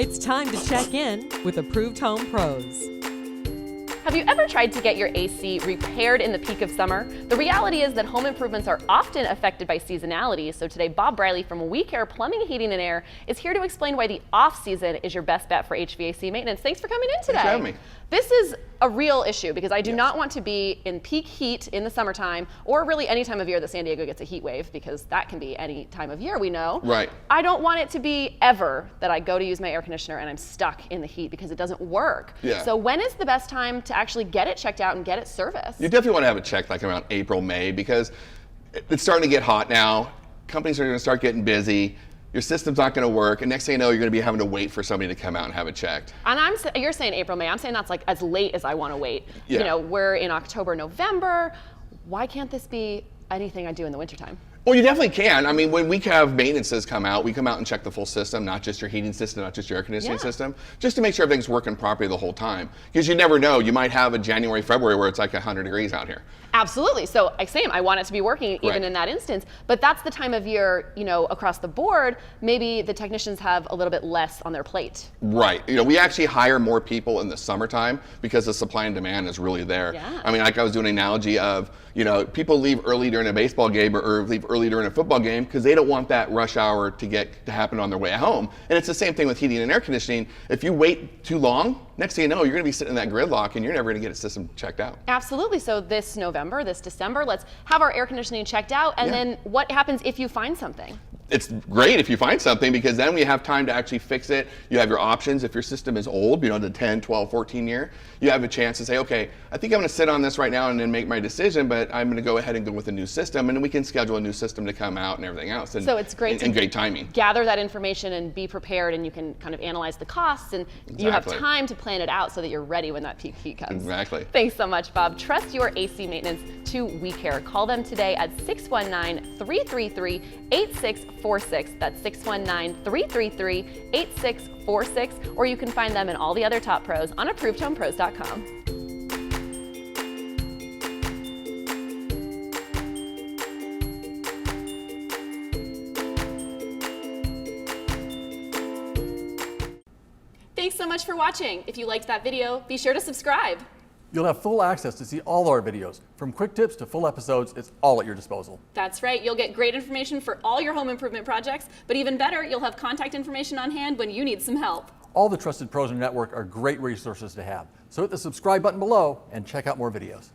It's time to check in with Approved Home Pros. Have you ever tried to get your AC repaired in the peak of summer? The reality is that home improvements are often affected by seasonality. So today, Bob Briley from We Care Plumbing, Heating and Air is here to explain why the off season is your best bet for HVAC maintenance. Thanks for coming in today. Thanks for having me. This is a real issue because I do not want to be in peak heat in the summertime, or really any time of year that San Diego gets a heat wave, because that can be any time of year, we know. Right. I don't want it to be ever that I go to use my air conditioner and I'm stuck in the heat because it doesn't work. Yeah. So when is the best time to actually get it checked out and get it serviced? You definitely want to have it checked like around April, May, because it's starting to get hot now. Companies are going to start getting busy. Your system's not going to work, and next thing you know, you're going to be having to wait for somebody to come out and have it checked. And you're saying April, May. I'm saying that's like as late as I want to wait. Yeah. You know, we're in October, November. Why can't this be anything I do in the wintertime? Well, you definitely can. I mean, when we have maintenances come out, we come out and check the full system, not just your heating system, not just your air conditioning system, just to make sure everything's working properly the whole time. Because you never know, you might have a January, February where it's like 100 degrees out here. Absolutely. So I want it to be working even in that instance, but that's the time of year, you know, across the board, maybe the technicians have a little bit less on their plate. Right. You know, we actually hire more people in the summertime because the supply and demand is really there. Yeah. I mean, like I was doing an analogy of, you know, people leave early during a baseball game or leave early during a football game because they don't want that rush hour to happen on their way home. And it's the same thing with heating and air conditioning. If you wait too long, next thing you know, you're going to be sitting in that gridlock and you're never going to get a system checked out. Absolutely. So this November, this December, let's have our air conditioning checked out. And then what happens if you find something? It's great if you find something, because then we have time to actually fix it. You have your options. If your system is old, you know, the 10, 12, 14 year, you have a chance to say, okay, I think I'm going to sit on this right now and then make my decision, but I'm going to go ahead and go with a new system, and then we can schedule a new system to come out and everything else. And, so it's great and great timing. Gather that information and be prepared, and you can kind of analyze the costs, and you have time to plan it out so that you're ready when that peak heat comes. Exactly. Thanks so much, Bob. Trust your AC maintenance to We Care. Call them today at 619-333-8646. That's 619-333-8646, or you can find them and all the other top pros on ApprovedHomePros.com. Thanks so much for watching. If you liked that video, be sure to subscribe. You'll have full access to see all our videos. From quick tips to full episodes, it's all at your disposal. That's right. You'll get great information for all your home improvement projects, but even better, you'll have contact information on hand when you need some help. All the trusted pros in the network are great resources to have. So hit the subscribe button below and check out more videos.